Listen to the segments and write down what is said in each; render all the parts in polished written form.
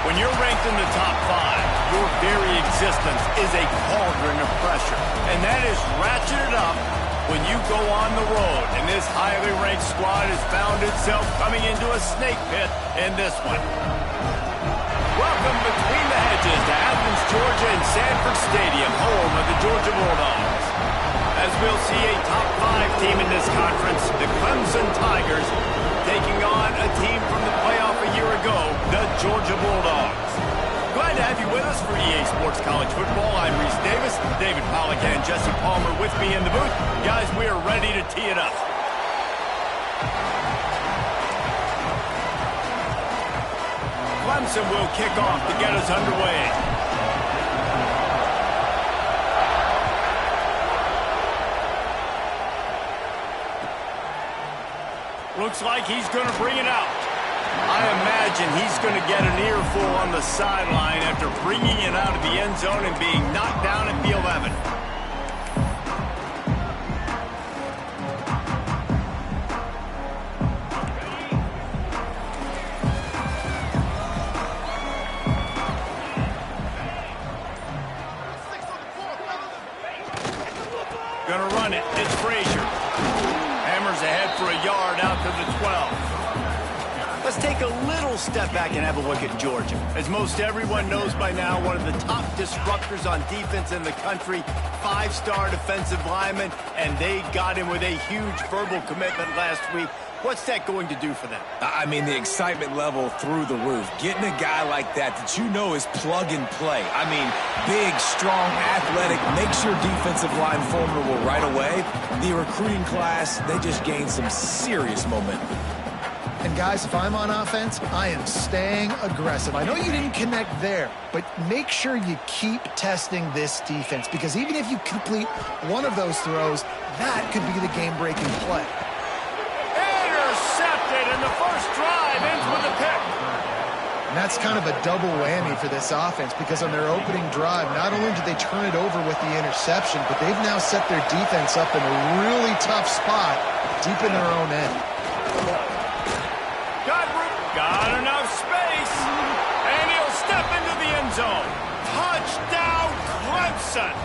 When you're ranked in the top 5, your very existence is a cauldron of pressure. And that is ratcheted up when you go on the road. And this highly ranked squad has found itself coming into a snake pit in this one. Welcome between the hedges to Athens, Georgia and Sanford Stadium, home of the Georgia Bulldogs. As we'll see a top 5 team in this conference, the Clemson Tigers, taking on a team from the playoff a year ago, the Georgia Bulldogs. Glad to have you with us for EA Sports College Football. I'm Reese Davis, David Pollack and Jesse Palmer with me in the booth. Guys, we are ready to tee it up. Clemson will kick off to get us underway. Looks like he's going to bring it out. I imagine he's going to get an earful on the sideline after bringing it out of the end zone and being knocked down at the 11. Going to run it. It's Frazier. Hammers ahead for a yard out to the 12. Let's take a little step back and have a look at Georgia. As most everyone knows by now, one of the top disruptors on defense in the country, 5-star defensive lineman, and they got him with a huge verbal commitment last week. What's that going to do for them? I mean, the excitement level through the roof. Getting a guy like that you know is plug and play. I mean, big, strong, athletic, makes your defensive line formidable right away. The recruiting class, they just gained some serious momentum. And guys, if I'm on offense, I am staying aggressive. I know you didn't connect there, but make sure you keep testing this defense, because even if you complete one of those throws, that could be the game-breaking play. Intercepted, and the first drive ends with a pick. And that's kind of a double whammy for this offense, because on their opening drive, not only did they turn it over with the interception, but they've now set their defense up in a really tough spot deep in their own end. Got enough space, and he'll step into the end zone. Touchdown, Clemson!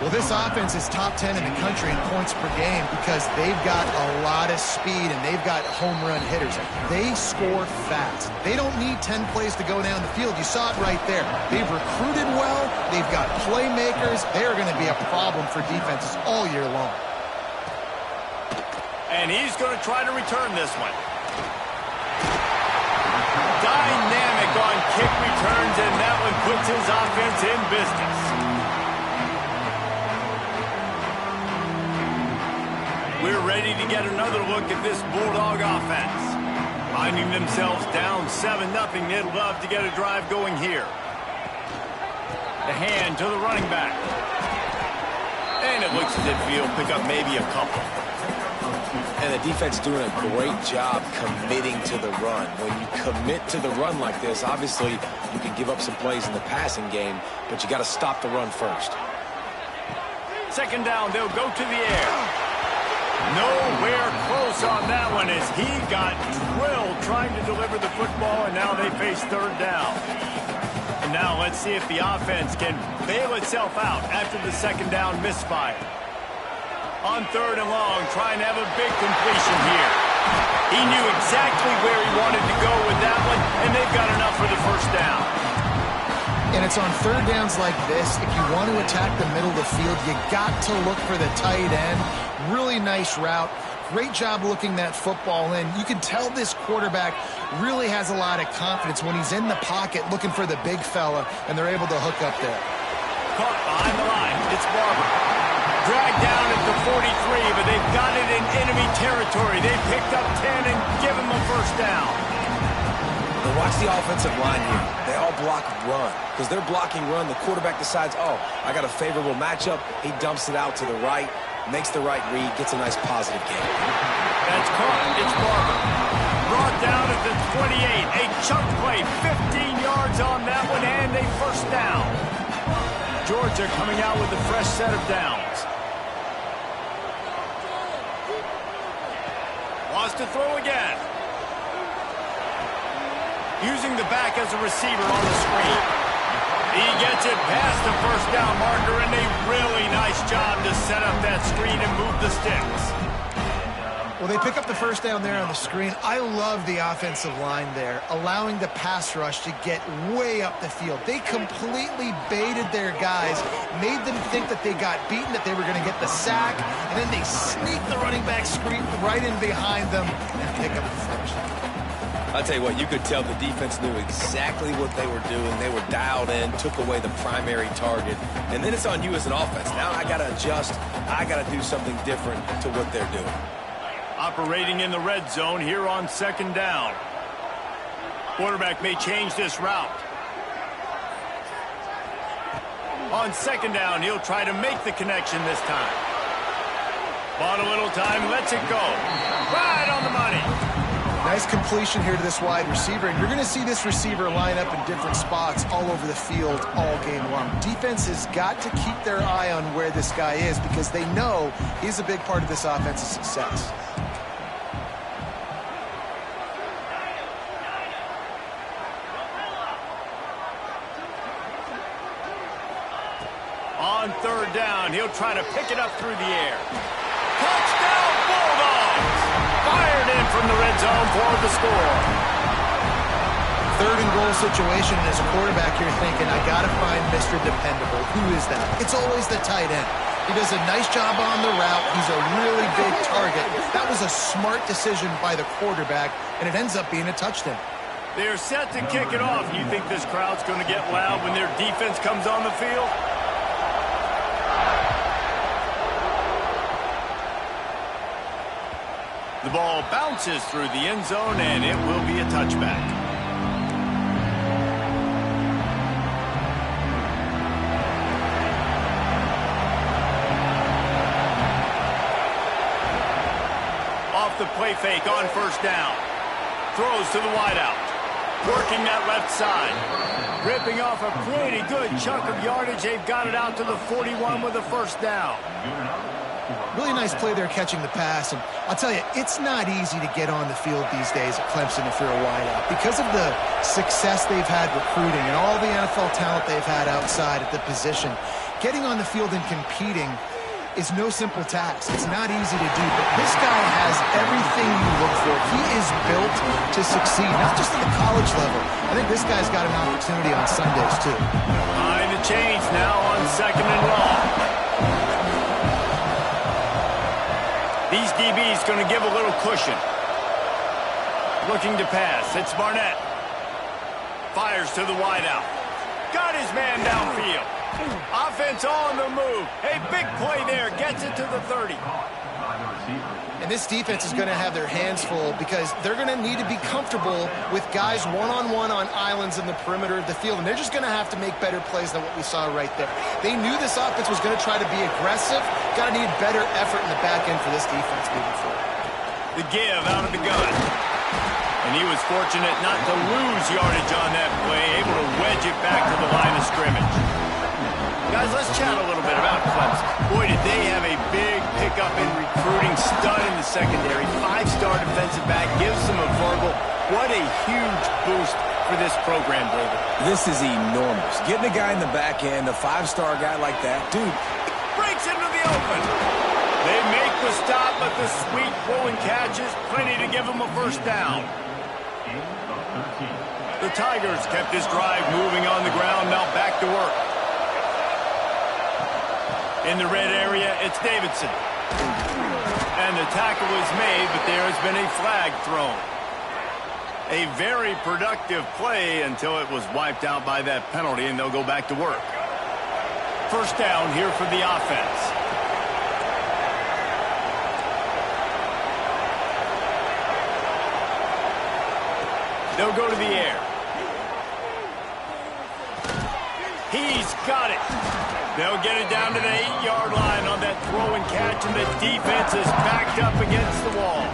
Well, this offense is top 10 in the country in points per game because they've got a lot of speed and they've got home run hitters. They score fast. They don't need 10 plays to go down the field. You saw it right there. They've recruited well. They've got playmakers. They're going to be a problem for defenses all year long. And he's going to try to return this one. Dynamic on kick returns, and that one puts his offense in business. We're ready to get another look at this Bulldog offense. Finding themselves down 7-0, they'd love to get a drive going here. The hand to the running back. And it looks as if he'll pick up maybe a couple. And the defense doing a great job committing to the run. When you commit to the run like this, obviously you can give up some plays in the passing game, but you got to stop the run first. Second down, they'll go to the air. Nowhere close on that one as he got drilled trying to deliver the football, and now they face third down. And now let's see if the offense can bail itself out after the second down misfire. On third and long, trying to have a big completion here. He knew exactly where he wanted to go with that one, and they've got enough for the first down. And it's on third downs like this, if you want to attack the middle of the field, you got to look for the tight end. Really nice route. Great job looking that football in. You can tell this quarterback really has a lot of confidence when he's in the pocket looking for the big fella, and they're able to hook up there. Caught behind the line. It's Barber. Dragged down at the 43, but they've got it in enemy territory. They picked up 10 and give him a first down. Now watch the offensive line here. They all block run. Because they're blocking run, the quarterback decides, oh, I got a favorable matchup. He dumps it out to the right, makes the right read, gets a nice positive gain. That's caught. It's Barber. Brought down at the 28. A chunk play, 15 yards on that one, and a first down. Georgia coming out with a fresh set of downs. Wants to throw again. using the back as a receiver on the screen. He gets it past the first down marker, and a really nice job to set up that screen and move the sticks. Well, they pick up the first down there on the screen. I love the offensive line there, allowing the pass rush to get way up the field. They completely baited their guys, made them think that they got beaten, that they were going to get the sack, and then they sneak the running back screen right in behind them and pick up the first. I'll tell you what, you could tell the defense knew exactly what they were doing. They were dialed in, took away the primary target, and then it's on you as an offense. Now I got to adjust. I got to do something different to what they're doing. Operating in the red zone here on second down. Quarterback may change this route. On second down, he'll try to make the connection this time. Bought a little time, lets it go. Right on the money. Nice completion here to this wide receiver, and you're going to see this receiver line up in different spots all over the field all game long. Defense has got to keep their eye on where this guy is because they know he's a big part of this offense's success. On third down, he'll try to pick it up through the air. Touchdown, Bulldogs! Fired in from the red zone for the score. Third and goal situation, and as a quarterback, you're thinking, I got to find Mr. Dependable. Who is that? It's always the tight end. He does a nice job on the route. He's a really big target. That was a smart decision by the quarterback, and it ends up being a touchdown. They're set to kick it off. You think this crowd's going to get loud when their defense comes on the field? The ball bounces through the end zone, and it will be a touchback. Off the play fake on first down. Throws to the wideout. Working that left side. Ripping off a pretty good chunk of yardage. They've got it out to the 41 with a first down. Really nice play there catching the pass, and I'll tell you, it's not easy to get on the field these days at Clemson if you're a wideout. Because of the success they've had recruiting and all the NFL talent they've had outside at the position, getting on the field and competing is no simple task. It's not easy to do, but this guy has everything you look for. He is built to succeed, not just at the college level. I think this guy's got an opportunity on Sundays, too. Behind the chains now on second and long. These DBs going to give a little cushion. Looking to pass. It's Barnett. Fires to the wideout. Got his man downfield. Offense on the move. A big play there. Gets it to the 30. And this defense is going to have their hands full because they're going to need to be comfortable with guys one-on-one on islands in the perimeter of the field. And they're just going to have to make better plays than what we saw right there. They knew this offense was going to try to be aggressive. Got to need better effort in the back end for this defense moving forward. The give out of the gun. And he was fortunate not to lose yardage on that play, able to wedge it back to the line of scrimmage. Guys, let's chat a little bit about Clemson. Boy, did they have a big pickup in recruiting. Stud in the secondary. 5-star defensive back. Gives them a verbal. What a huge boost for this program, David. This is enormous. Getting a guy in the back end, a 5-star guy like that, dude. Breaks into the open. They make the stop, but the sweet throw and catches plenty to give them a first down. The Tigers kept this drive moving on the ground. Now back to work. In the red area, it's Davidson. And the tackle is made, but there has been a flag thrown. A very productive play until it was wiped out by that penalty, and they'll go back to work. First down here for the offense. They'll go to the air. He's got it. They'll get it down to the 8-yard line on that throw and catch, and the defense is backed up against the wall.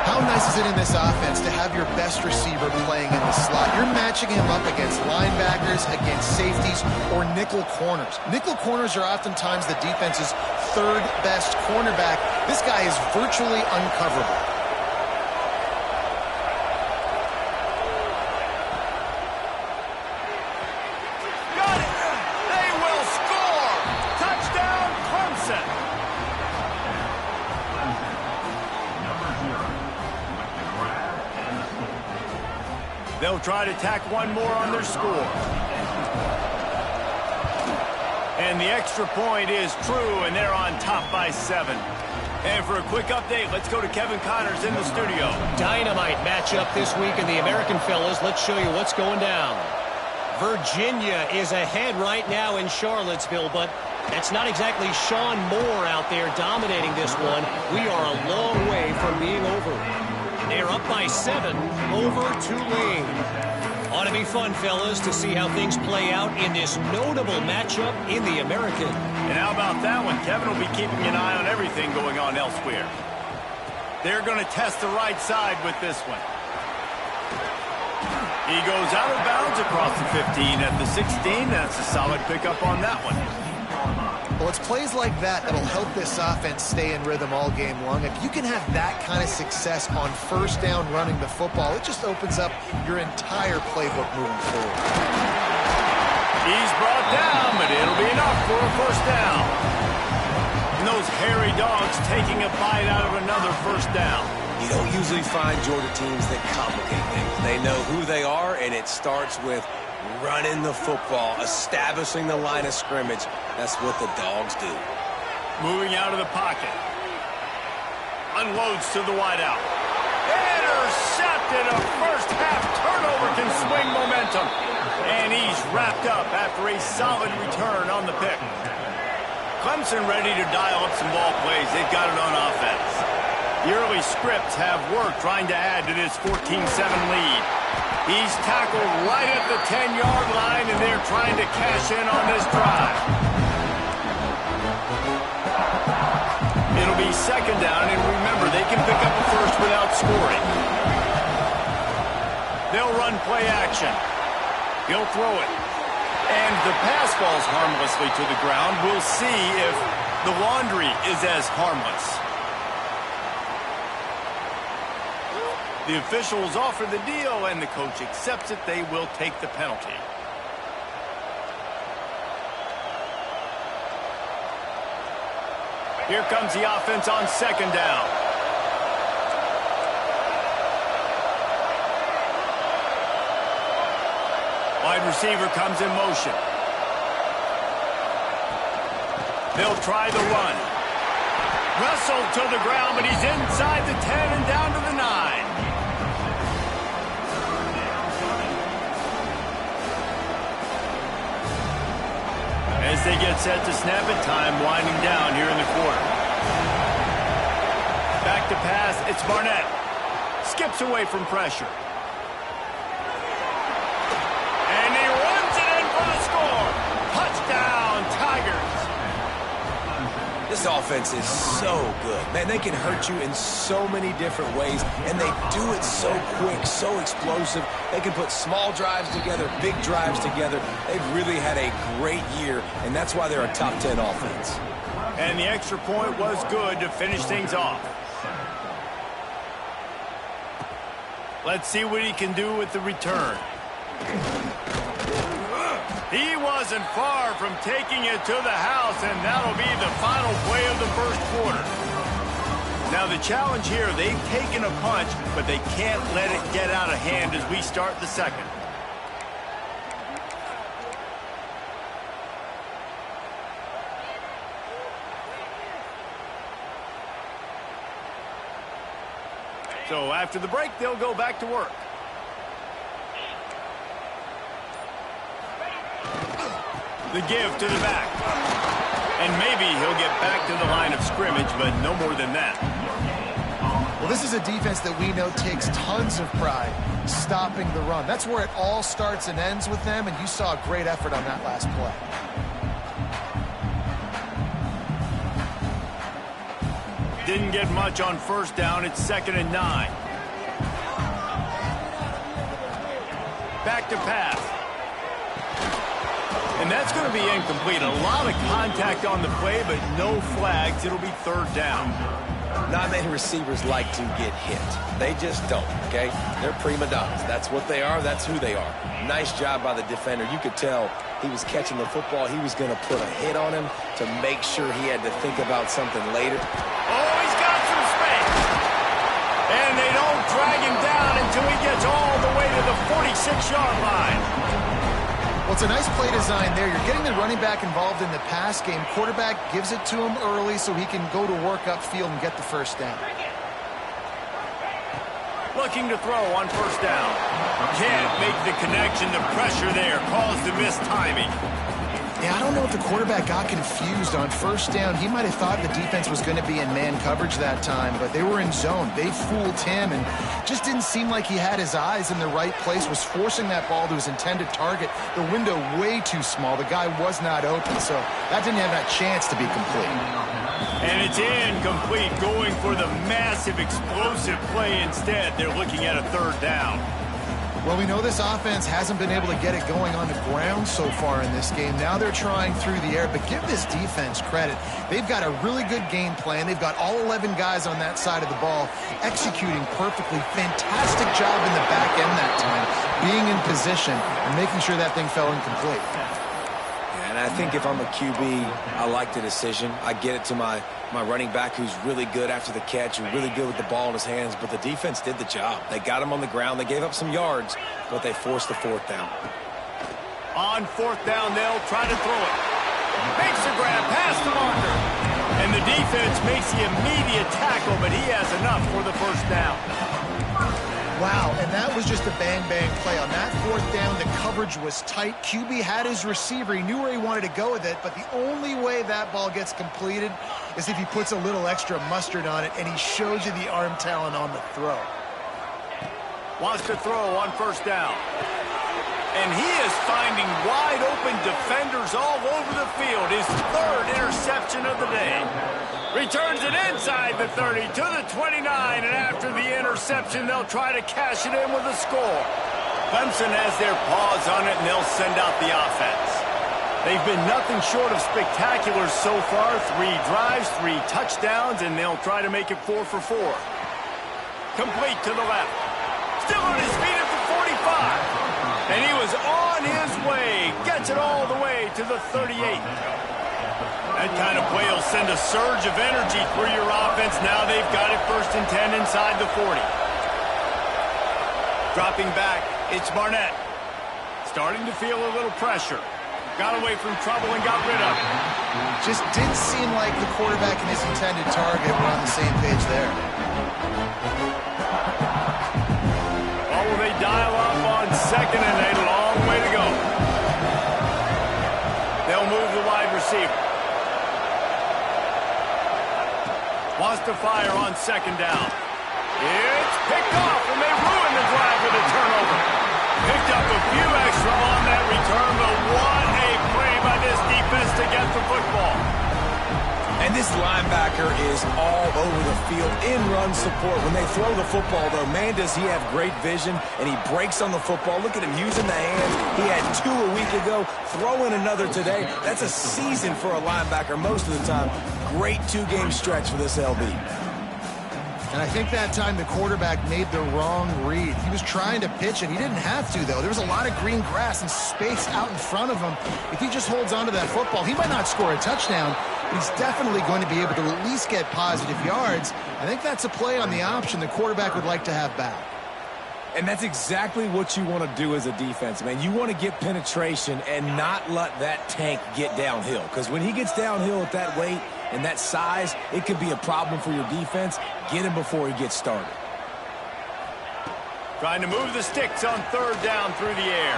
How nice is it in this offense to have your best receiver playing in the slot? You're matching him up against linebackers, against safeties, or nickel corners. Nickel corners are oftentimes the defense's third best cornerback. This guy is virtually uncoverable. They'll try to tack one more on their score. And the extra point is true, and they're on top by 7. And for a quick update, let's go to Kevin Connors in the studio. Dynamite matchup this week in the American, fellas. Let's show you what's going down. Virginia is ahead right now in Charlottesville, but that's not exactly Sean Moore out there dominating this one. We are a long way from being over. They're up by 7 over Tulane. Ought to be fun, fellas, to see how things play out in this notable matchup in the American. And how about that one? Kevin will be keeping an eye on everything going on elsewhere. They're going to test the right side with this one. He goes out of bounds across the 15 at the 16. That's a solid pickup on that one. Well, it's plays like that that'll help this offense stay in rhythm all game long. If you can have that kind of success on first down running the football, it just opens up your entire playbook moving forward. He's brought down, but it'll be enough for a first down. And those hairy dogs taking a bite out of another first down. You don't usually find Georgia teams that complicate things. They know who they are, and it starts with running the football, establishing the line of scrimmage. That's what the dogs do. Moving out of the pocket. Unloads to the wideout. Intercepted. A first half turnover can swing momentum. And he's wrapped up after a solid return on the pick. Clemson ready to dial up some ball plays. They've got it on offense. The early scripts have worked trying to add to this 14-7 lead. He's tackled right at the 10-yard line, and they're trying to cash in on this drive. It'll be second down, and remember, they can pick up a first without scoring. They'll run play action. He'll throw it. And the pass falls harmlessly to the ground. We'll see if the laundry is as harmless. The officials offer the deal, and the coach accepts it. They will take the penalty. Here comes the offense on second down. Wide receiver comes in motion. They'll try the run. Wrestled to the ground, but he's inside the 10 and down to the 9. As they get set to snap it, time winding down here in the quarter. Back to pass, it's Barnett. Skips away from pressure. And he runs it in for the score. Touchdown, Tigers. This offense is so good. Man, they can hurt you in so many different ways, and they do it so quick, so explosive. They can put small drives together, big drives together. They've really had a great year, and that's why they're a top 10 offense. And the extra point was good to finish things off. Let's see what he can do with the return. He wasn't far from taking it to the house, and that'll be the final play of the first quarter. Now the challenge here, they've taken a punch, but they can't let it get out of hand as we start the second. So after the break, they'll go back to work. The give to the back. And maybe he'll get back to the line of scrimmage, but no more than that. Well, this is a defense that we know takes tons of pride stopping the run. That's where it all starts and ends with them, and you saw a great effort on that last play. Didn't get much on first down. It's 2nd and 9. Back to pass. And that's going to be incomplete. A lot of contact on the play, but no flags. It'll be 3rd down. Not many receivers like to get hit. They just don't, okay? They're prima donnas. That's what they are. That's who they are. Nice job by the defender. You could tell he was catching the football. He was going to put a hit on him to make sure he had to think about something later. Oh, he's got some space. And they don't drag him down until he gets all the way to the 46-yard line. Well, it's a nice play design there. You're getting the running back involved in the pass game. Quarterback gives it to him early so he can go to work upfield and get the first down. Looking to throw on first down. Can't make the connection. The pressure there caused the missed timing. Yeah, I don't know if the quarterback got confused on first down. He might have thought the defense was going to be in man coverage that time, but they were in zone. They fooled him and just didn't seem like he had his eyes in the right place, was forcing that ball to his intended target. The window way too small. The guy was not open, so that didn't have that chance to be complete. And it's incomplete, going for the massive explosive play instead. They're looking at a third down. Well, we know this offense hasn't been able to get it going on the ground so far in this game. Now they're trying through the air, but give this defense credit. They've got a really good game plan. They've got all 11 guys on that side of the ball executing perfectly. Fantastic job in the back end that time, being in position and making sure that thing fell incomplete. And I think if I'm a QB, I like the decision. I get it to my running back who's really good after the catch and really good with the ball in his hands, but the defense did the job. They got him on the ground. They gave up some yards, but they forced the fourth down. On fourth down, they'll try to throw it. Makes the grab past the marker. And the defense makes the immediate tackle, but he has enough for the first down. Wow, and that was just a bang-bang play. On that fourth down, the coverage was tight. QB had his receiver. He knew where he wanted to go with it, but the only way that ball gets completed is if he puts a little extra mustard on it, and he shows you the arm talent on the throw. Wants to throw on first down. And he is finding wide-open defenders all over the field. His third interception of the day. Returns it inside the 30 to the 29, and after the interception, they'll try to cash it in with a score. Clemson has their paws on it, and they'll send out the offense. They've been nothing short of spectacular so far. 3 drives, 3 touchdowns, and they'll try to make it 4 for 4. Complete to the left. Still on his feet at the 45. And he was on his way. Gets it all the way to the 38. That kind of play will send a surge of energy through your offense. Now they've got it 1st and 10 inside the 40. Dropping back, it's Barnett. Starting to feel a little pressure. Got away from trouble and got rid of it. Just didn't seem like the quarterback and his intended target were on the same page there. Oh, will they dial up on second and a long way to go. They'll move the wide receiver. Wants to fire on second down. It's picked off, and they ruin the drive with a turnover. Picked up a few extra on that return, but what a play by this defense to get the football. And this linebacker is all over the field in run support. When they throw the football, though, man, does he have great vision, and he breaks on the football. Look at him using the hands. He had 2 a week ago. Throw in another today. That's a season for a linebacker most of the time. Great 2-game stretch for this LB. And I think that time the quarterback made the wrong read. He was trying to pitch it. He didn't have to, though. There was a lot of green grass and space out in front of him. If he just holds on to that football, he might not score a touchdown, but he's definitely going to be able to at least get positive yards. I think that's a play on the option the quarterback would like to have back. And that's exactly what you want to do as a defense, man. You want to get penetration and not let that tank get downhill. Because when he gets downhill at that weight and that size, it could be a problem for your defense. Get him before he gets started. Trying to move the sticks on third down through the air.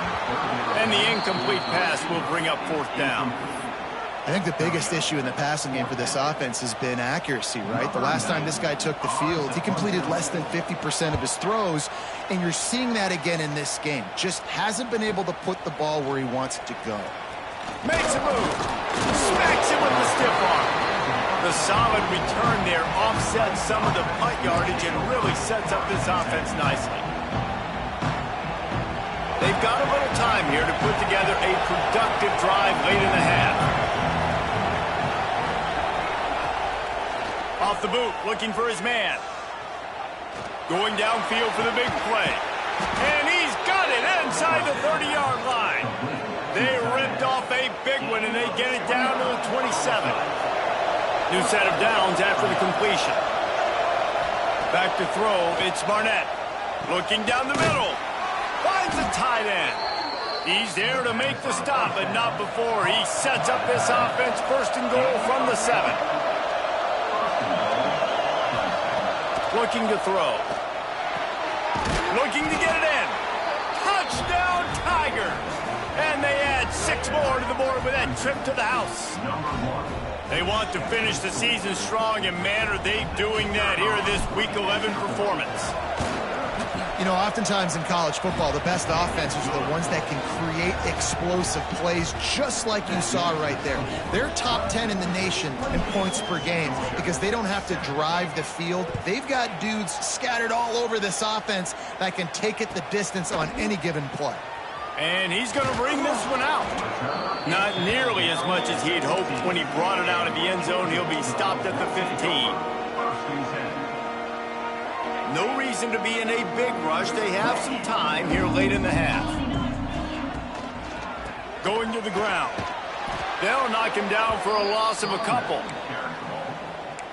And the incomplete pass will bring up fourth down. I think the biggest issue in the passing game for this offense has been accuracy, right? The last time this guy took the field, he completed less than 50% of his throws, and you're seeing that again in this game. Just hasn't been able to put the ball where he wants it to go. Makes a move. Smacks him with the stiff arm. The solid return there offsets some of the punt yardage and really sets up this offense nicely. They've got a little time here to put together a productive drive late in the half. Off the boot, looking for his man. Going downfield for the big play. And he's got it inside the 30-yard line. They ripped off a big one, and they get it down to the 27. New set of downs after the completion. Back to throw, it's Barnett. Looking down the middle. Finds the tight end. He's there to make the stop, but not before he sets up this offense. First and goal from the 7. Looking to throw. Looking to get it in. Touchdown, Tigers! And they add 6 more to the board with that trip to the house. They want to finish the season strong, and man, are they doing that here in this Week 11 performance. You know, oftentimes in college football, the best offenses are the ones that can create explosive plays, just like you saw right there. They're top 10 in the nation in points per game because they don't have to drive the field. They've got dudes scattered all over this offense that can take it the distance on any given play. And he's going to bring this one out. Not nearly as much as he'd hoped when he brought it out of the end zone. He'll be stopped at the 15. No reason to be in a big rush. They have some time here late in the half. Going to the ground. They'll knock him down for a loss of a couple.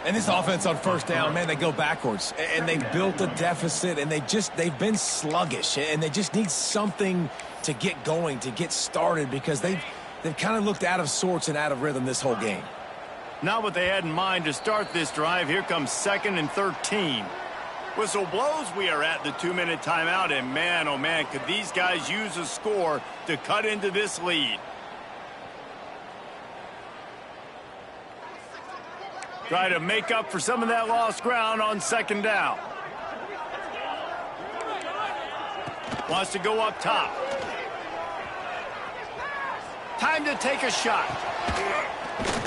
And this offense on first down, man, they go backwards. And they built a deficit, and they've been sluggish. And they just need something to get going, to get started, because they've kind of looked out of sorts and out of rhythm this whole game. Not what they had in mind to start this drive. Here comes 2nd and 13. Whistle blows, we are at the 2-minute timeout, and man, oh man, could these guys use a score to cut into this lead. Try to make up for some of that lost ground on 2nd down. Wants to go up top. Time to take a shot.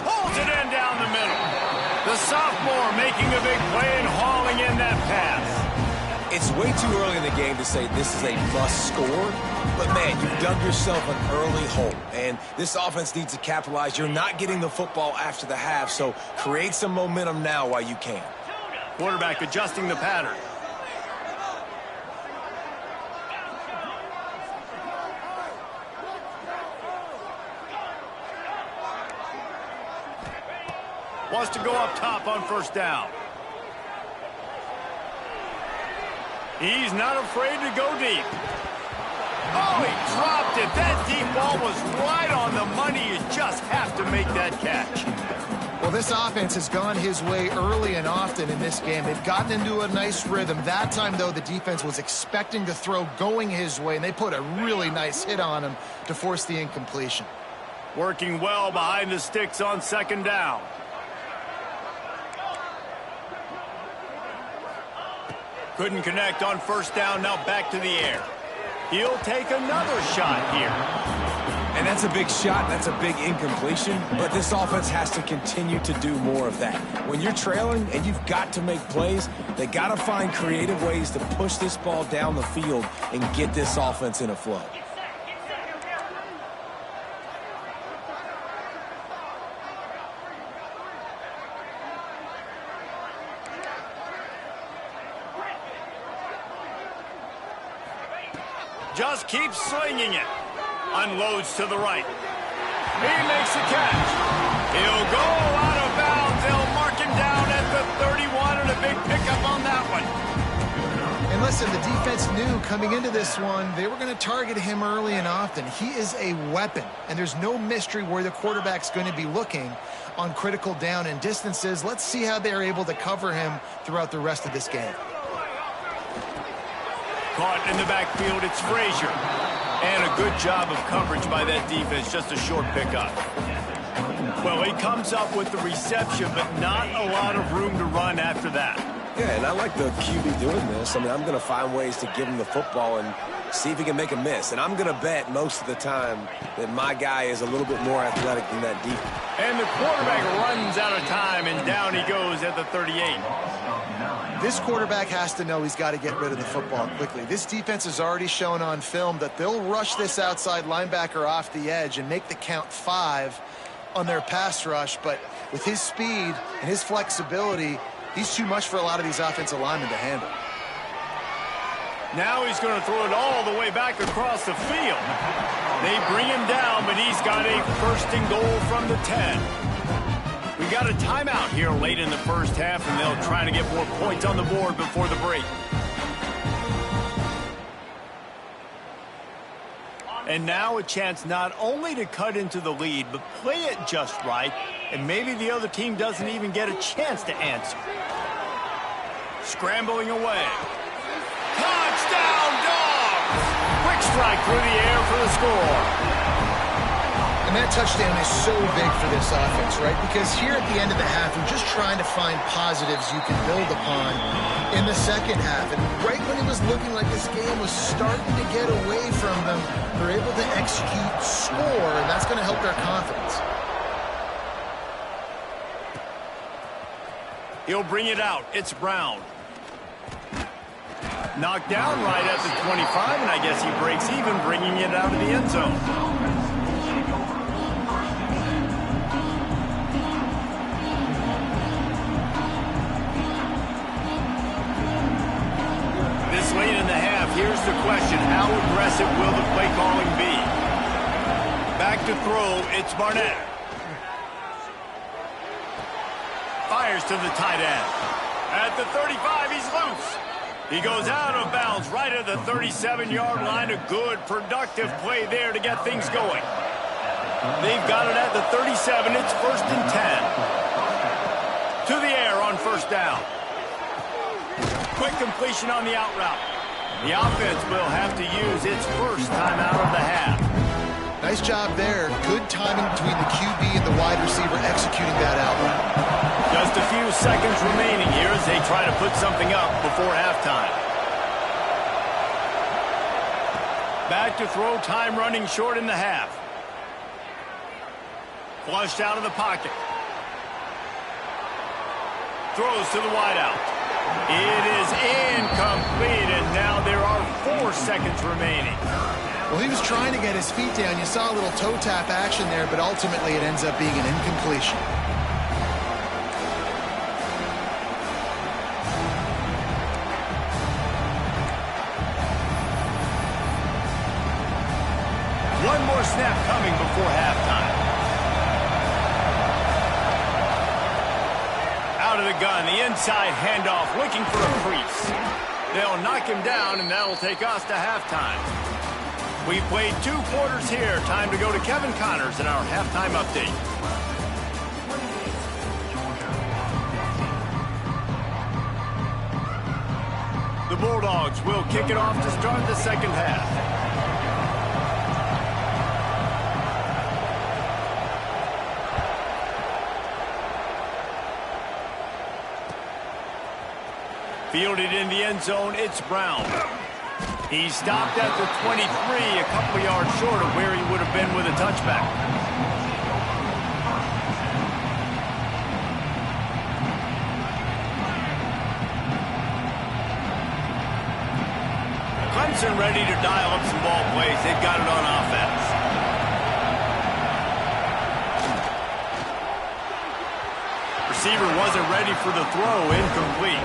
Pulls it in down the middle. The sophomore making a big play and hauling in that pass. It's way too early in the game to say this is a must score, but man, you've dug yourself an early hole, and this offense needs to capitalize. You're not getting the football after the half, so create some momentum now while you can. Quarterback adjusting the pattern. Wants to go up top on first down. He's not afraid to go deep. Oh, he dropped it. That deep ball was right on the money. You just have to make that catch. Well, this offense has gone his way early and often in this game. They've gotten into a nice rhythm. That time, though, the defense was expecting to throw going his way, and they put a really nice hit on him to force the incompletion. Working well behind the sticks on 2nd down. Couldn't connect on first down, now back to the air. He'll take another shot here. And that's a big shot, that's a big incompletion, but this offense has to continue to do more of that. When you're trailing and you've got to make plays, they got to find creative ways to push this ball down the field and get this offense in a flow. Just keeps slinging it. Unloads to the right. He makes the catch. He'll go out of bounds. They'll mark him down at the 31, and a big pickup on that one. And listen, the defense knew coming into this one, they were going to target him early and often. He is a weapon, and there's no mystery where the quarterback's going to be looking on critical down and distances. Let's see how they're able to cover him throughout the rest of this game. Caught in the backfield, it's Frazier. And a good job of coverage by that defense, just a short pickup. Well, he comes up with the reception, but not a lot of room to run after that. Yeah, and I like the QB doing this. I mean, I'm going to find ways to give him the football and see if he can make a miss. And I'm going to bet most of the time that my guy is a little bit more athletic than that defense. And the quarterback runs out of time, and down he goes at the 38. This quarterback has to know he's got to get rid of the football quickly. This defense has already shown on film that they'll rush this outside linebacker off the edge and make the count 5 on their pass rush. But with his speed and his flexibility, he's too much for a lot of these offensive linemen to handle. Now he's going to throw it all the way back across the field. They bring him down, but he's got a 1st and goal from the 10. We got a timeout here late in the first half, and they'll try to get more points on the board before the break. And now a chance not only to cut into the lead, but play it just right, and maybe the other team doesn't even get a chance to answer. Scrambling away. Touchdown, Dogs! Quick strike through the air for the score. And that touchdown is so big for this offense, right? Because here at the end of the half, you're just trying to find positives you can build upon in the second half. And right when it was looking like this game was starting to get away from them, they're able to execute, score, and that's going to help their confidence. He'll bring it out. It's Brown. Knocked down right at the 25, and I guess he breaks even, bringing it out of the end zone. Late in the half, here's the question. How aggressive will the play calling be? Back to throw, it's Barnett. Fires to the tight end. At the 35, he's loose. He goes out of bounds right at the 37-yard line. A good, productive play there to get things going. They've got it at the 37. It's 1st and 10. To the air on first down. Quick completion on the out route. The offense will have to use its first timeout of the half. Nice job there. Good timing between the QB and the wide receiver executing that out route. Just a few seconds remaining here as they try to put something up before halftime. Back to throw, time running short in the half. Flushed out of the pocket. Throws to the wideout. It is incomplete, and now there are 4 seconds remaining. Well, he was trying to get his feet down. You saw a little toe tap action there, but ultimately it ends up being an incompletion. One more snap coming before halftime. Out of the gun, the inside handoff, looking for a crease. They'll knock him down, and that'll take us to halftime. We've played 2 quarters here. Time to go to Kevin Connors in our halftime update. The Bulldogs will kick it off to start the second half. Fielded in the end zone, it's Brown. He stopped at the 23, a couple yards short of where he would have been with a touchback. Clemson ready to dial up some ball plays. They've got it on offense. Receiver wasn't ready for the throw, incomplete.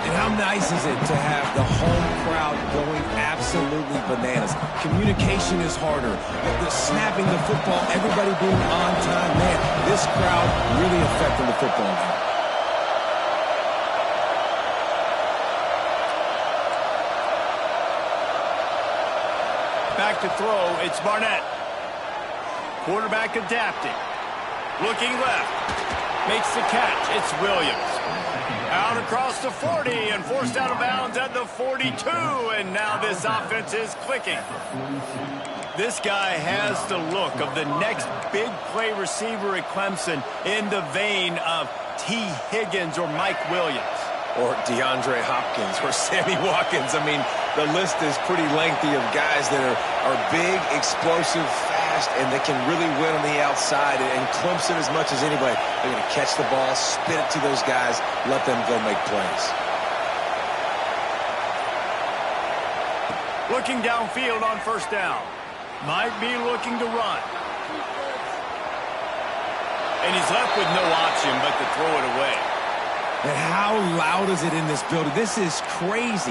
And how nice is it to have the home crowd going absolutely bananas? Communication is harder. The snapping the football, everybody being on time. Man, this crowd really affecting the football game. Back to throw, it's Barnett. Quarterback adapting. Looking left. Makes the catch. It's Williams. Out across the 40 and forced out of bounds at the 42. And now this offense is clicking. This guy has the look of the next big play receiver at Clemson in the vein of T. Higgins or Mike Williams. Or DeAndre Hopkins or Sammy Watkins. I mean, the list is pretty lengthy of guys that are big, explosive, fast, and they can really win on the outside. And Clemson, as much as anybody, they're going to catch the ball, spit it to those guys, let them go make plays. Looking downfield on first down. Might be looking to run. And he's left with no option but to throw it away. And how loud is it in this building? This is crazy.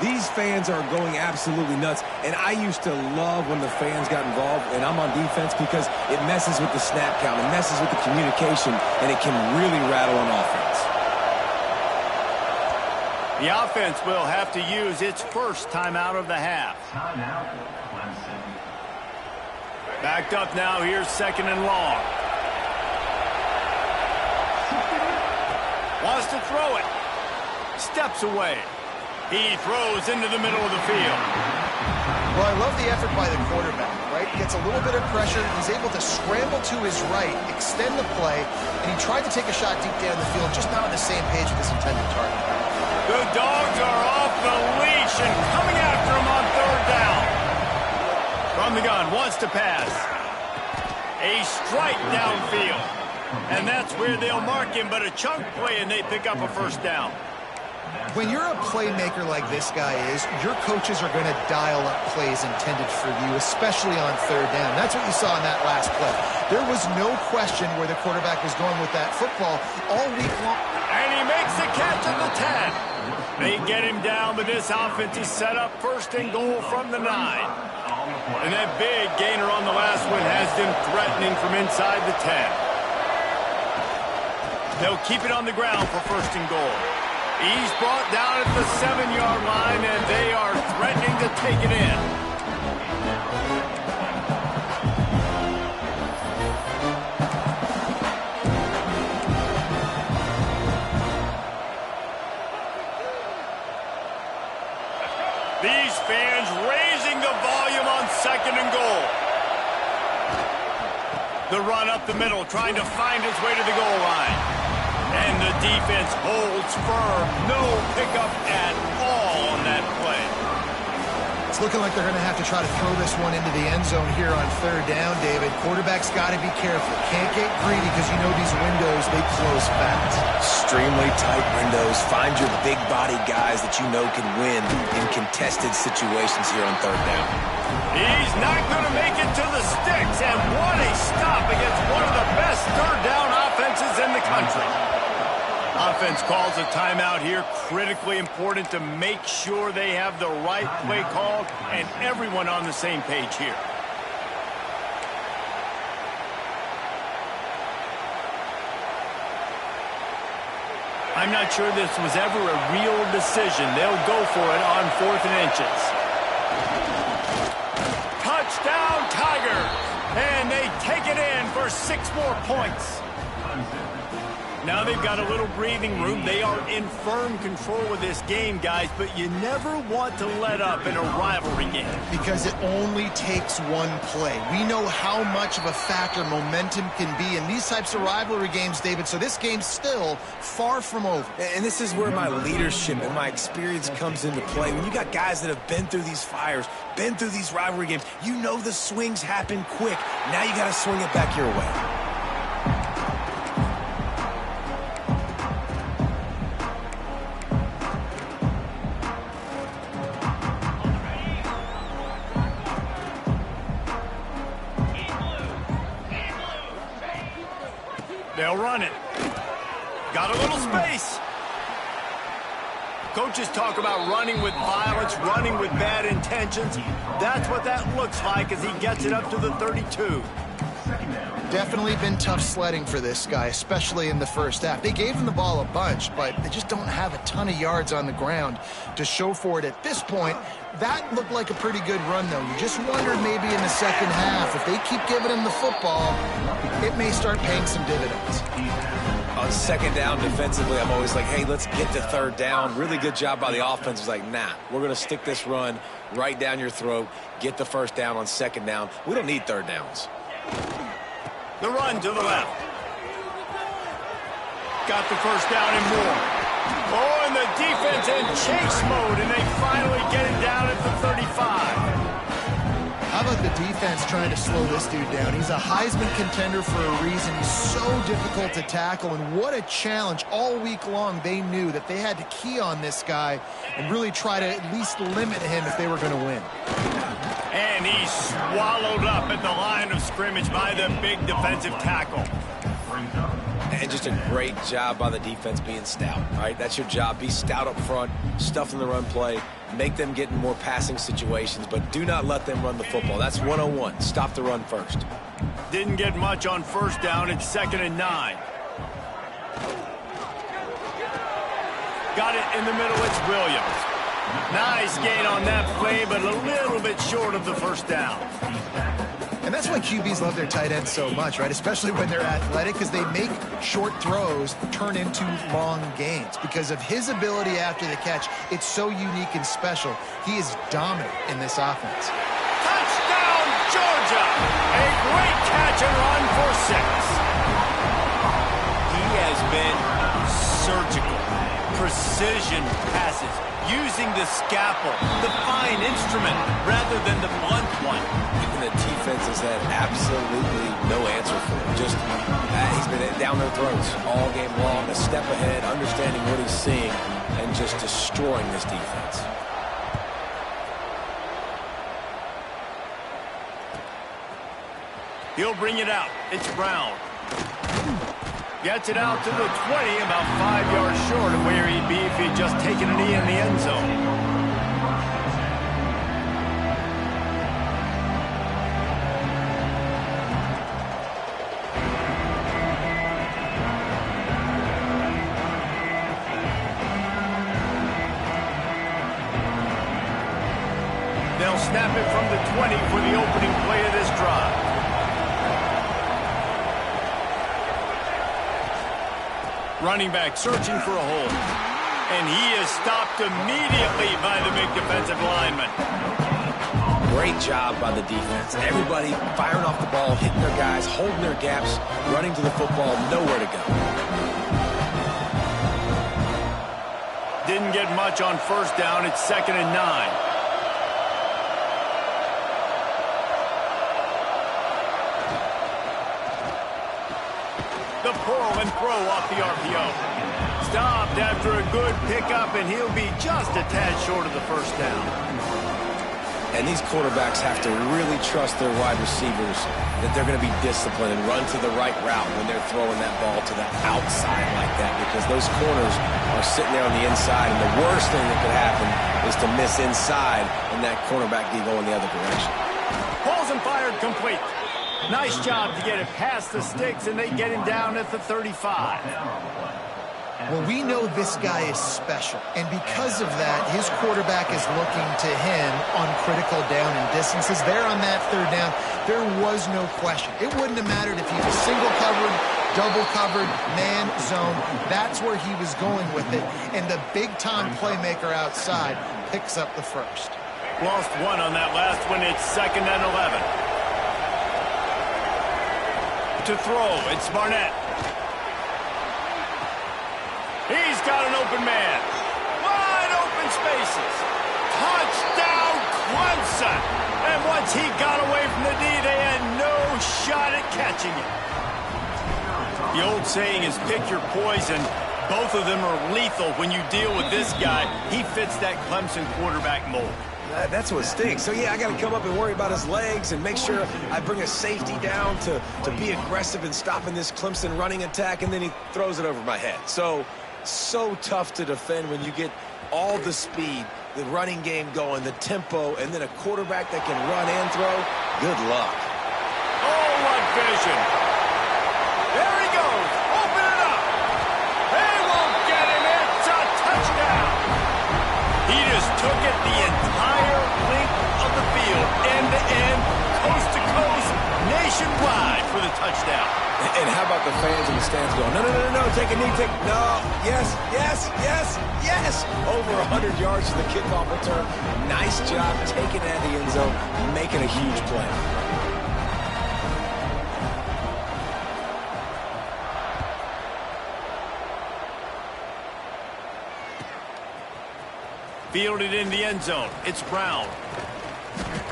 These fans are going absolutely nuts, and I used to love when the fans got involved, and I'm on defense because it messes with the snap count, it messes with the communication, and it can really rattle an offense. The offense will have to use its first timeout of the half. Backed up now, here's 2nd and long. Wants to throw it. Steps away. He throws into the middle of the field. Well, I love the effort by the quarterback, right? Gets a little bit of pressure. He's able to scramble to his right, extend the play, and he tried to take a shot deep down the field, just not on the same page with his intended target. The Dogs are off the leash and coming after him on 3rd down. From the gun, wants to pass. A strike downfield. And that's where they'll mark him, but a chunk play, and they pick up a 1st down. When you're a playmaker like this guy is, your coaches are going to dial up plays intended for you, especially on 3rd down. That's what you saw in that last play. There was no question where the quarterback was going with that football all week long. And he makes the catch at the 10. They get him down, but this offense is set up 1st and goal from the 9. And that big gainer on the last one has them threatening from inside the 10. They'll keep it on the ground for 1st and goal. He's brought down at the 7-yard line, and they are threatening to take it in. These fans raising the volume on 2nd and goal. The run up the middle, trying to find his way to the goal line. And the defense holds firm. No pickup at all on that play. It's looking like they're going to have to try to throw this one into the end zone here on 3rd down, David. Quarterback's got to be careful. Can't get greedy because you know these windows, they close fast. Extremely tight windows. Find your big body guys that you know can win in contested situations here on 3rd down. He's not going to make it to the sticks, and what a stop against one of the best 3rd down offenses in the country. Offense calls a timeout here. Critically important to make sure they have the right play called and everyone on the same page here. I'm not sure this was ever a real decision. They'll go for it on 4th and inches. Touchdown, Tigers! And they take it in for 6 more points. Now they've got a little breathing room. They are in firm control of this game, guys, but you never want to let up in a rivalry game. Because it only takes one play. We know how much of a factor momentum can be in these types of rivalry games, David, so this game's still far from over. And this is where my leadership and my experience comes into play. When you got guys that have been through these fires, been through these rivalry games, you know the swings happen quick. Now you got to swing it back your way. They'll run it. Got a little space. Coaches talk about running with violence, running with bad intentions. That's what that looks like as he gets it up to the 32. Definitely been tough sledding for this guy, especially in the first half. They gave him the ball a bunch, but they just don't have a ton of yards on the ground to show for it at this point. That looked like a pretty good run, though. You just wondered maybe in the second half, if they keep giving him the football, it may start paying some dividends. On 2nd down defensively, I'm always like, hey, let's get to 3rd down. Really good job by the offense. It's like, nah, we're going to stick this run right down your throat, get the 1st down on 2nd down. We don't need 3rd downs. The run to the left. Got the 1st down and more. Oh, and the defense in chase mode, and they finally get it down at the 35. How about the defense trying to slow this dude down? He's a Heisman contender for a reason. He's so difficult to tackle, and what a challenge. All week long, they knew that they had to key on this guy and really try to at least limit him if they were going to win. And he's swallowed up at the line of scrimmage by the big defensive tackle. And just a great job by the defense being stout, all right? That's your job. Be stout up front, stuff in the run play, make them get in more passing situations, but do not let them run the football. That's 101. Stop the run first. Didn't get much on first down. It's 2nd and 9. Got it in the middle. It's Williams. Nice gain on that play, but a little bit short of the first down. And that's why QBs love their tight ends so much, right? Especially when they're athletic, because they make short throws turn into long gains. Because of his ability after the catch, it's so unique and special. He is dominant in this offense. Touchdown, Georgia! A great catch and run for 6. He has been surgical. Precision passes, using the scalpel, the fine instrument, rather than the blunt one. And the defense has had absolutely no answer for him. Just, he's been down their throats all game long, a step ahead, understanding what he's seeing, and just destroying this defense. He'll bring it out. It's Brown. Gets it out to the 20, about 5 yards short of where he'd be if he'd just taken a knee in the end zone. They'll snap it from the 20 for the opening play of this drive. Running back searching for a hole. And he is stopped immediately by the big defensive lineman. Great job by the defense. Everybody firing off the ball, hitting their guys, holding their gaps, running to the football, nowhere to go. Didn't get much on first down. It's 2nd and 9. The pull and throw off the RPO. Stopped after a good pickup, and he'll be just a tad short of the first down. And these quarterbacks have to really trust their wide receivers that they're going to be disciplined and run to the right route when they're throwing that ball to the outside like that, because those corners are sitting there on the inside, and the worst thing that could happen is to miss inside and that cornerback be going the other direction. Pulls and fired complete. Nice job to get it past the sticks, and they get him down at the 35. Well, we know this guy is special, and because of that, his quarterback is looking to him on critical down and distances. There on that third down, there was no question. It wouldn't have mattered if he was single covered, double covered, man, zone. That's where he was going with it, and the big-time playmaker outside picks up the first. Lost one on that last one. It's 2nd and 11. To throw, it's Barnett. He's got an open man. Wide open spaces. Touchdown, Clemson. And once he got away from the D, they had no shot at catching it. The old saying is pick your poison. Both of them are lethal when you deal with this guy. He fits that Clemson quarterback mold. That's what stinks. So, yeah, I got to come up and worry about his legs and make sure I bring a safety down to be aggressive in stopping this Clemson running attack, and then he throws it over my head. So tough to defend when you get all the speed, the running game going, the tempo, and then a quarterback that can run and throw. Good luck. Oh, what vision. There he goes. Open it up. They won't get him. It's a touchdown. He just took it the entire length of the field, end-to-end, coast-to-coast, nationwide for the touchdown. And how about the fans in the stands going, no, take a knee, no, yes. Over 100 yards to the kickoff return. Nice job taking it out of the end zone, making a huge play. Fielded in the end zone. It's Brown.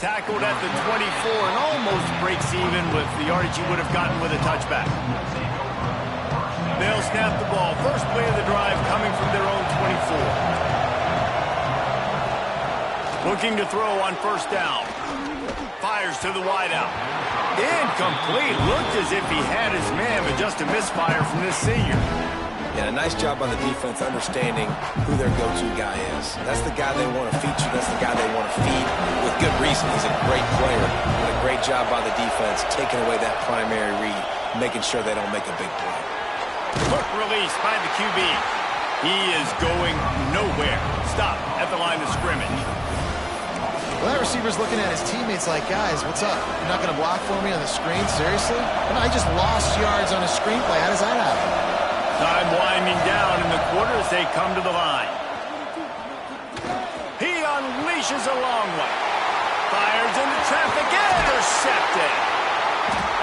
Tackled at the 24 and almost breaks even with the yardage he would have gotten with a touchback. They'll snap the ball. First play of the drive coming from their own 24. Looking to throw on first down. Fires to the wideout. Incomplete. Looked as if he had his man, but just a misfire from this senior. Yeah, nice job by the defense understanding who their go-to guy is. That's the guy they want to feature. That's the guy they want to feed with good reason. He's a great player. And a great job by the defense taking away that primary read, making sure they don't make a big play. Quick release by the QB. He is going nowhere. Stop at the line of scrimmage. Well, that receiver's looking at his teammates like, guys, what's up? You're not going to block for me on the screen? Seriously? And I just lost yards on a screenplay. How does that happen? Time winding down in the quarter as they come to the line. He unleashes a long one. Fires into traffic. Intercepted.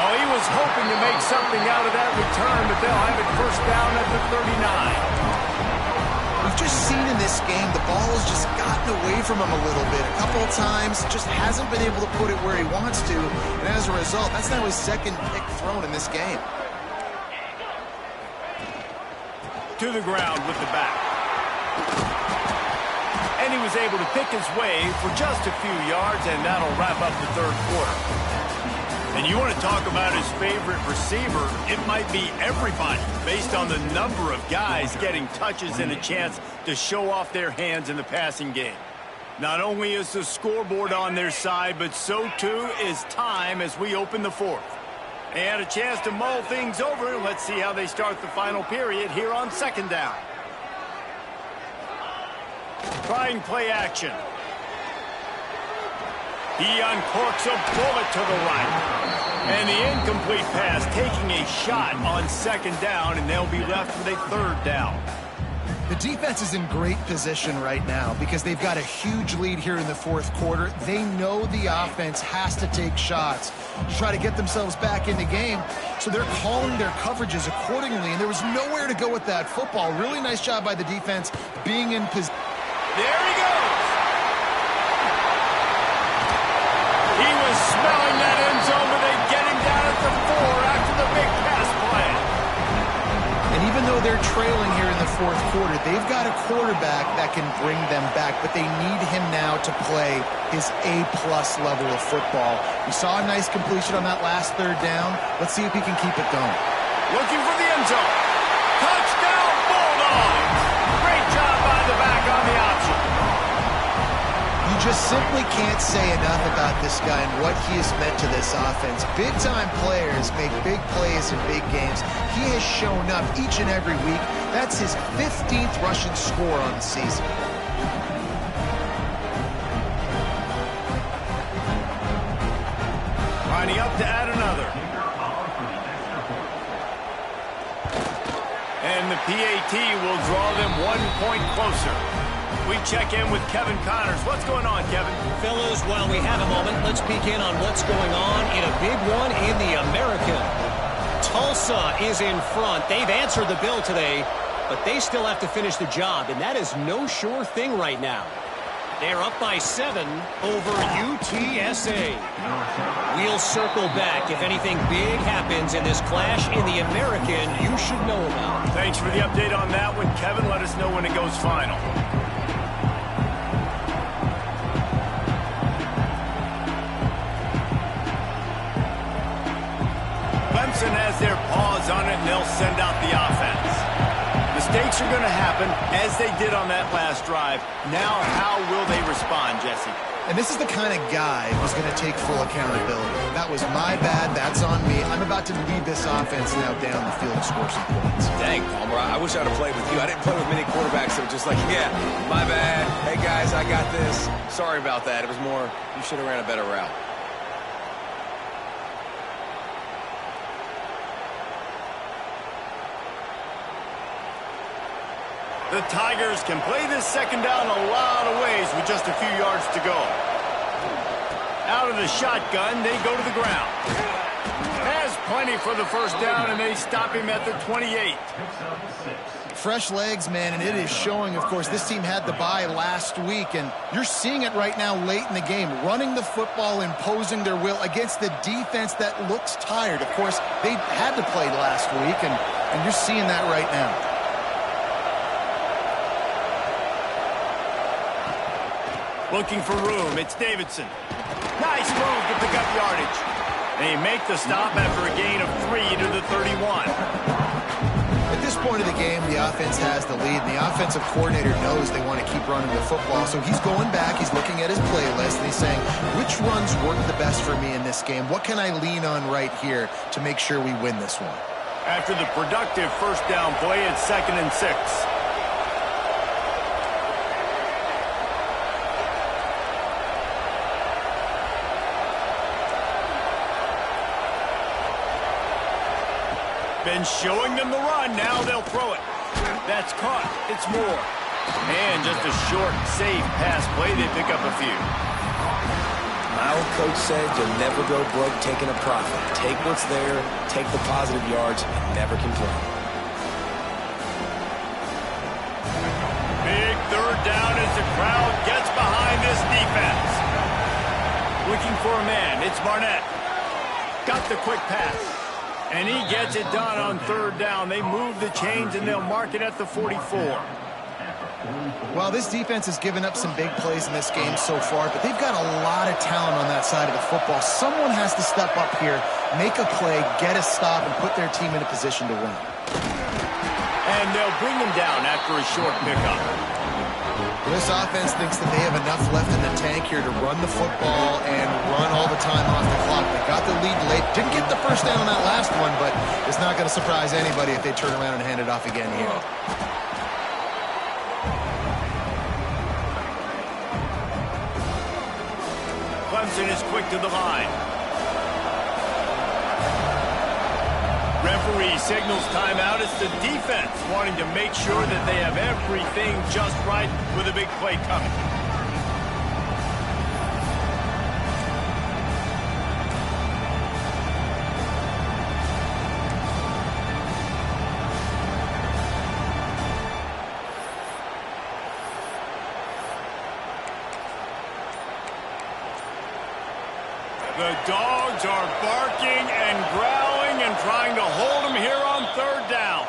Oh, he was hoping to make something out of that return, but they'll have it first down at the 39. We've just seen in this game the ball has just gotten away from him a little bit. A couple of times, just hasn't been able to put it where he wants to. And as a result, that's now his second pick thrown in this game. To the ground with the back. And he was able to pick his way for just a few yards, and that'll wrap up the third quarter. And you want to talk about his favorite receiver, it might be everybody, based on the number of guys getting touches and a chance to show off their hands in the passing game. Not only is the scoreboard on their side, but so too is time as we open the fourth. And a chance to mull things over. Let's see how they start the final period here on second down. Trying play action. He uncorks a bullet to the right. And the incomplete pass taking a shot on second down, and they'll be left with a third down. The defense is in great position right now because they've got a huge lead here in the fourth quarter. They know the offense has to take shots to try to get themselves back in the game, so they're calling their coverages accordingly, and there was nowhere to go with that football. Really nice job by the defense being in position. There he goes. He was smelling that end zone, but they get him down at the 4 after the big pass play. And even though they're trailing here in the fourth quarter, they've got a quarterback that can bring them back, but they need him now to play his A-plus level of football. We saw a nice completion on that last third down. Let's see if he can keep it going. Looking for the end zone. Touchdown, Bulldogs! Great job by the back on the option. You just simply can't say enough about this guy and what he has meant to this offense. Big-time players make big plays in big games. He has shown up each and every week. That's his 15th rushing score on the season. Lining up to add another. And the PAT will draw them 1 point closer. We check in with Kevin Connors. What's going on, Kevin? Fellas, while we have a moment, let's peek in on what's going on in a big one in the American. Tulsa is in front. They've answered the bell today, but they still have to finish the job, and that is no sure thing right now. They're up by 7 over UTSA. We'll circle back. If anything big happens in this clash in the American, you should know about. Thanks for the update on that one, Kevin. Let us know when it goes final. Clemson has their paws on it, and they'll send out the offense. Mistakes are going to happen, as they did on that last drive. Now, how will they respond, Jesse? And this is the kind of guy who's going to take full accountability. That was my bad. That's on me. I'm about to lead this offense now down the field and score some points. Dang, Palmer, I wish I'd have played with you. I didn't play with many quarterbacks that were just like, yeah, my bad. Hey, guys, I got this. Sorry about that. It was more, you should have ran a better route. The Tigers can play this second down a lot of ways with just a few yards to go. Out of the shotgun, they go to the ground. Has plenty for the first down, and they stop him at the 28. Fresh legs, man, and it is showing, of course. This team had the bye last week, and you're seeing it right now late in the game. Running the football, imposing their will against the defense that looks tired. Of course, they had to play last week, and you're seeing that right now. Looking for room. It's Davidson. Nice move to pick up yardage. They make the stop after a gain of 3 to the 31. At this point point of the game, the offense has the lead, and the offensive coordinator knows they want to keep running the football. So he's going back, he's looking at his playlist, and he's saying, which runs work the best for me in this game? What can I lean on right here to make sure we win this one? After the productive first down play, it's 2nd and 6. Been showing them the run. Now they'll throw it. That's caught. It's Moore. And just a short, safe pass play. They pick up a few. My old coach said you'll never go broke taking a profit. Take what's there, take the positive yards, and never complain. Big third down as the crowd gets behind this defense. Looking for a man. It's Barnett. Got the quick pass. And he gets it done on third down. They move the chains, and they'll mark it at the 44. Well, this defense has given up some big plays in this game so far, but they've got a lot of talent on that side of the football. Someone has to step up here, make a play, get a stop, and put their team in a position to win. And they'll bring him down after a short pickup. This offense thinks that they have enough left in the tank here to run the football and run all the time off the clock. They got the lead late. Didn't get the first down on that last one, but it's not going to surprise anybody if they turn around and hand it off again here. Clemson is quick to the line. Referee signals timeout. It's the defense wanting to make sure that they have everything just right with a big play coming. The dogs are barking and growling and trying to hold him here on third down.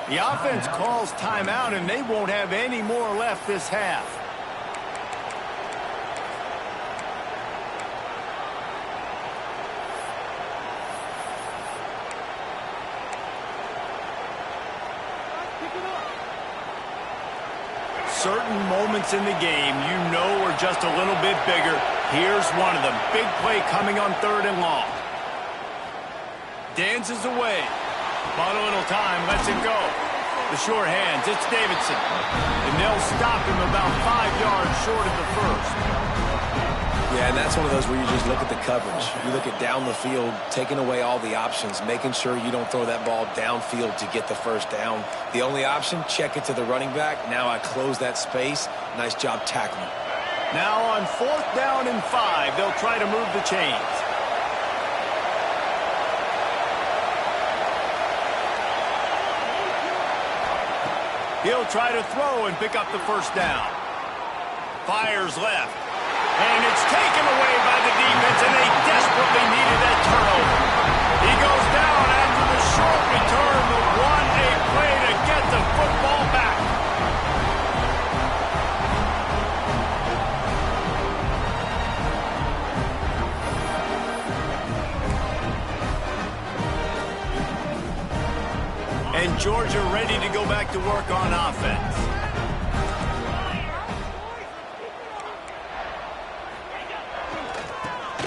The offense calls timeout, and they won't have any more left this half. Certain moments in the game you know are just a little bit bigger. Here's one of them. Big play coming on third and long. Dances away. Bought a little time. Lets it go. The short hands. It's Davidson. And they'll stop him about 5 yards short of the first. Yeah, and that's one of those where you just look at the coverage. You look at down the field, taking away all the options, making sure you don't throw that ball downfield to get the first down. The only option, check it to the running back. Now I close that space. Nice job tackling. Now on 4th down and 5, they'll try to move the chains. He'll try to throw and pick up the first down. Fires left. And it's taken away by the defense, and they desperately needed that turnover. He goes down after the short return, but what a play to get the football back. And Georgia ready to go back to work on offense.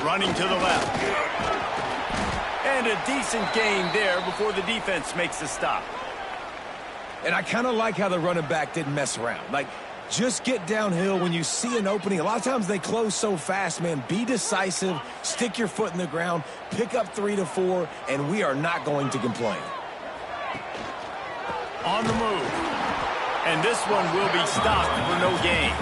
Running to the left. And a decent gain there before the defense makes a stop. And I kind of like how the running back didn't mess around. Like, just get downhill when you see an opening. A lot of times they close so fast, man. Be decisive, stick your foot in the ground, pick up 3 to 4, and we are not going to complain. On the move. And this one will be stopped for no gain.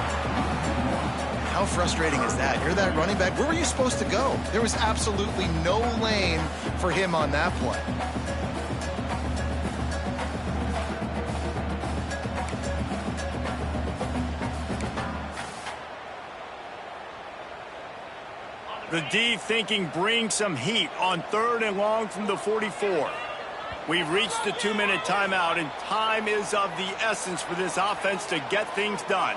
How frustrating is that? You're that running back. Where were you supposed to go? There was absolutely no lane for him on that play. The D thinking bring some heat on 3rd and long from the 44. We've reached the 2-minute timeout, and time is of the essence for this offense to get things done.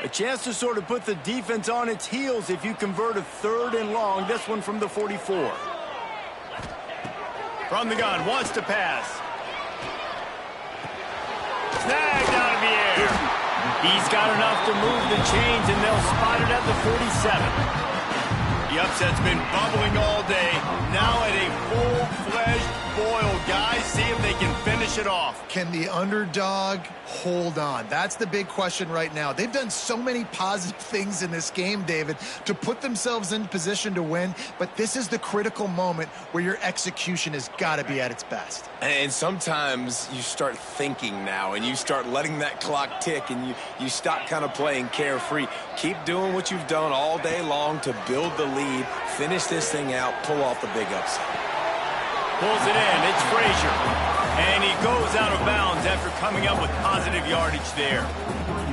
A chance to sort of put the defense on its heels if you convert a 3rd and long. This one from the 44. From the gun, wants to pass. Snagged out of the air. He's got enough to move the chains, and they'll spot it at the 47. The upset's been bubbling all day. Now at a full-fledged boil. Guys, see if they can finish it off. Can the underdog hold on? That's the big question right now. They've done so many positive things in this game, David, to put themselves in position to win, but this is the critical moment where your execution has got to be at its best. And sometimes you start thinking now, and you start letting that clock tick, and you stop kind of playing carefree. Keep doing what you've done all day long to build the lead, finish this thing out, pull off the big upset. Pulls it in. It's Frazier. And he goes out of bounds after coming up with positive yardage there.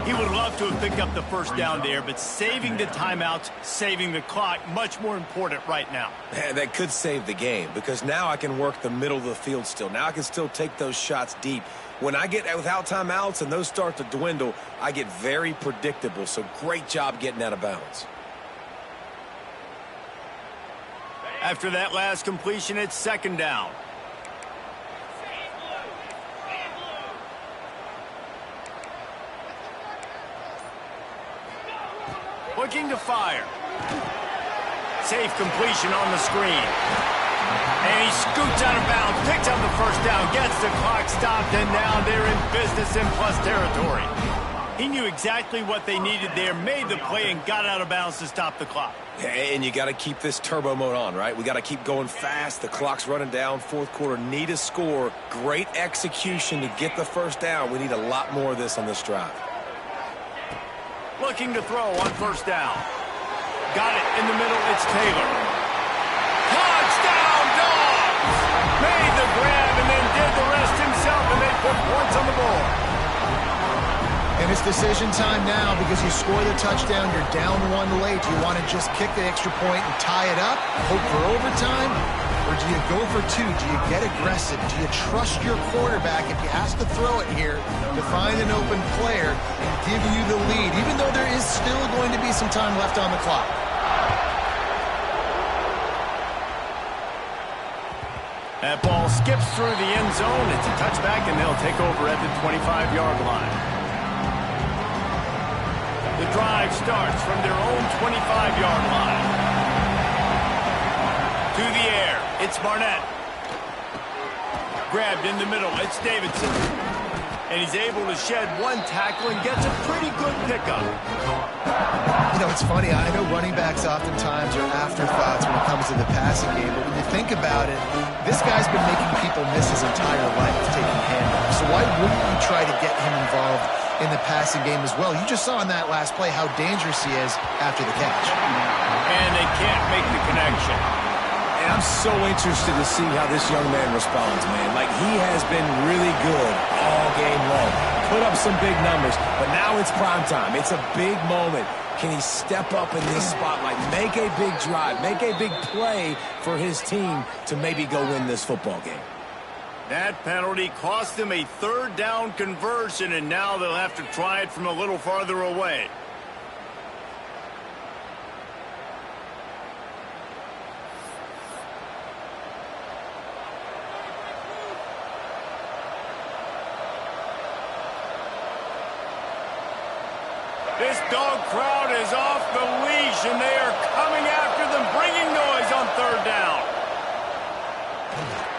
He would love to have picked up the first down there, but saving the timeouts, saving the clock, much more important right now. That could save the game, because now I can work the middle of the field still. Now I can still take those shots deep. When I get without timeouts and those start to dwindle, I get very predictable. So great job getting out of bounds. After that last completion, it's 2nd down. Looking to fire. Safe completion on the screen. And he scoots out of bounds, picks up the first down, gets the clock stopped, and now they're in business in plus territory. He knew exactly what they needed there, made the play, and got out of bounds to stop the clock. And you got to keep this turbo mode on, right? We got to keep going fast. The clock's running down. 4th quarter, need a score. Great execution to get the first down. We need a lot more of this on this drive. Looking to throw on 1st down. Got it in the middle. It's Taylor. Touchdown, Dogs! Made the grab and then did the rest himself, and they put points on the board. And it's decision time now because you score the touchdown, you're down 1 late. Do you want to just kick the extra point and tie it up, hope for overtime? Or do you go for 2? Do you get aggressive? Do you trust your quarterback if he has to throw it here to find an open player and give you the lead, even though there is still going to be some time left on the clock? That ball skips through the end zone. It's a touchback, and they'll take over at the 25-yard line. The drive starts from their own 25-yard line. To the air, it's Barnett. Grabbed in the middle, it's Davidson. And he's able to shed 1 tackle and gets a pretty good pickup. You know, it's funny. I know running backs oftentimes are afterthoughts when it comes to the passing game, but when you think about it, this guy's been making people miss his entire life taking handoffs. So why wouldn't you try to get him involved in the passing game as well? You just saw in that last play how dangerous he is after the catch. And they can't make the connection. And I'm so interested to see how this young man responds, man. Like, he has been really good all game long. Put up some big numbers, but now it's prime time. It's a big moment. Can he step up in this spotlight, make a big drive, make a big play for his team to maybe go win this football game? That penalty cost them a 3rd down conversion, and now they'll have to try it from a little farther away. This dog crowd is off the leash, and they are coming after them, bringing noise on 3rd down.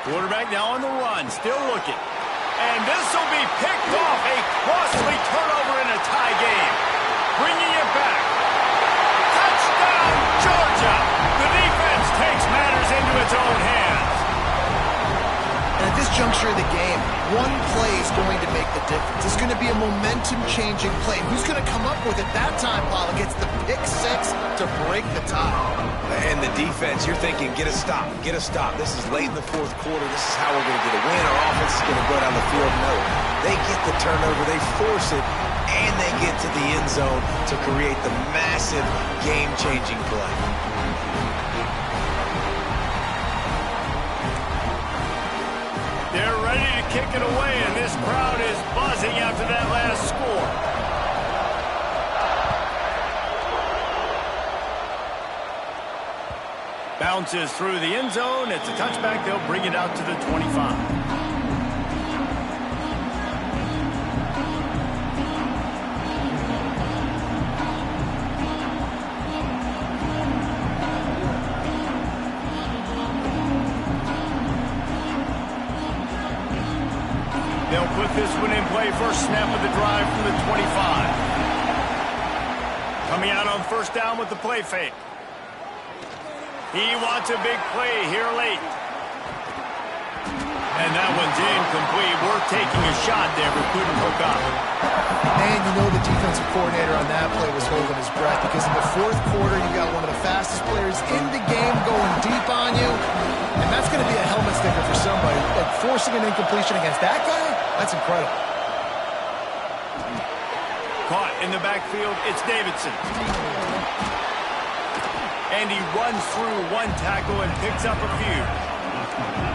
Quarterback now on the run, still looking. And this will be picked off. A costly turnover in a tie game. Bringing it back. Touchdown, Georgia! The defense takes matters into its own hands. And at this juncture of the game, 1 play is going to make the difference. It's going to be a momentum-changing play. Who's going to come up with it that time, Paul? Gets the pick 6 to break the tie. And the defense, you're thinking, get a stop, get a stop. This is late in the 4th quarter. This is how we're going to get a win. Our offense is going to go down the field. No, they get the turnover, they force it, and they get to the end zone to create the massive game-changing play. They're ready to kick it away, and this crowd is buzzing after that last score. Bounces through the end zone. It's a touchback. They'll bring it out to the 25. They'll put this one in play. First snap of the drive from the 25. Coming out on first down with the play fake. He wants a big play here late. And that one's incomplete. We're taking a shot there, but couldn't hook up. And you know the defensive coordinator on that play was holding his breath because in the fourth quarter, you got one of the fastest players in the game going deep on you. And that's going to be a helmet sticker for somebody. Like forcing an incompletion against that guy, that's incredible. Caught in the backfield, it's Davidson. And he runs through one tackle and picks up a few.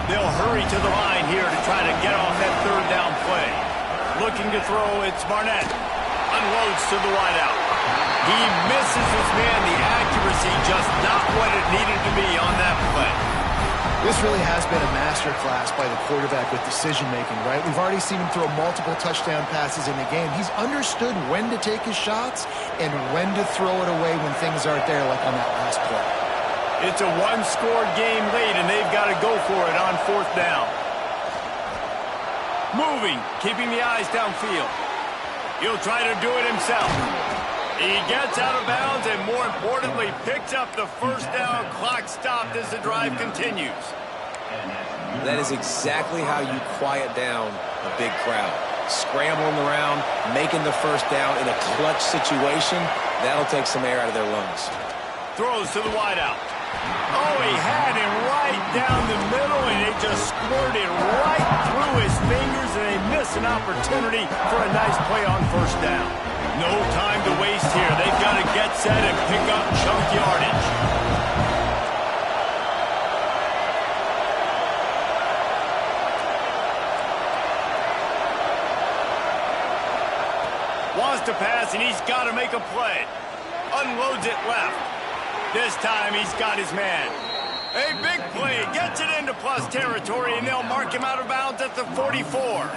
They'll hurry to the line here to try to get off that third down play. Looking to throw, it's Barnett. Unloads to the wideout. He misses his man. The accuracy just not what it needed to be on that play. This really has been a masterclass by the quarterback with decision-making, right? We've already seen him throw multiple touchdown passes in the game. He's understood when to take his shots and when to throw it away when things aren't there, like on that last play. It's a one-scored game late, and they've got to go for it on fourth down. Moving, keeping the eyes downfield. He'll try to do it himself. He gets out of bounds and, more importantly, picks up the first down. Clock stopped as the drive continues. That is exactly how you quiet down a big crowd. Scrambling around, making the first down in a clutch situation, that'll take some air out of their lungs. Throws to the wideout. Oh, he had him right down the middle, and it just squirted right through his fingers, and they miss an opportunity for a nice play on first down. No time to waste here. They've got to get set and pick up chunk yardage. Wants to pass, and he's got to make a play. Unloads it left. This time he's got his man. A big play. Gets it into plus territory, and they'll mark him out of bounds at the 44.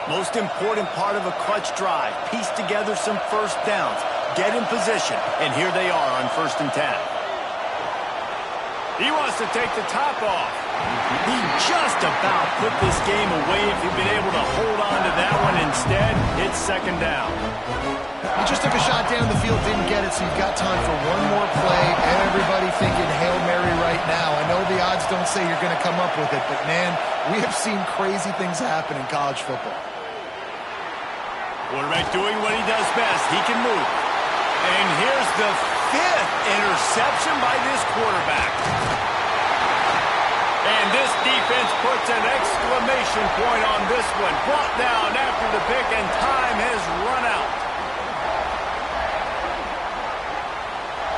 Most important part of a clutch drive. Piece together some first downs. Get in position. And here they are on 1st and 10. He wants to take the top off. He just about put this game away if he'd been able to hold on to that one. Instead, it's second down. He just took a shot down the field, didn't get it, so you've got time for one more play. Everybody thinking Hail Mary right now. I know the odds don't say you're going to come up with it, but, man, we have seen crazy things happen in college football. Quarterback doing what he does best. He can move. And here's the 5th interception by this quarterback. And this defense puts an exclamation point on this one. Brought down after the pick, and time has run out.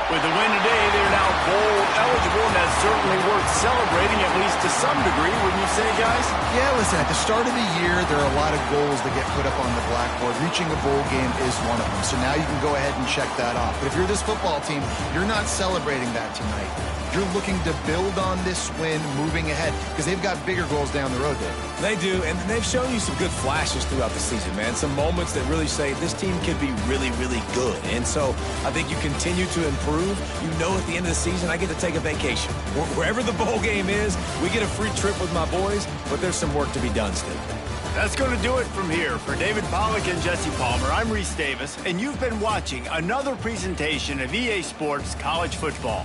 With the win today, they're now bowl eligible, and that's certainly worth celebrating, at least to some degree, wouldn't you say, guys? Yeah, listen, at the start of the year, there are a lot of goals that get put up on the blackboard. Reaching a bowl game is one of them, so now you can go ahead and check that off. But if you're this football team, you're not celebrating that tonight. You're looking to build on this win moving ahead because they've got bigger goals down the road, Dave. They do, and they've shown you some good flashes throughout the season, man. Some moments that really say this team could be really, really good. And so I think you continue to improve. You know at the end of the season, I get to take a vacation. Wherever the bowl game is, we get a free trip with my boys, but there's some work to be done still. That's going to do it from here. For David Pollack and Jesse Palmer, I'm Reese Davis, and you've been watching another presentation of EA Sports College Football.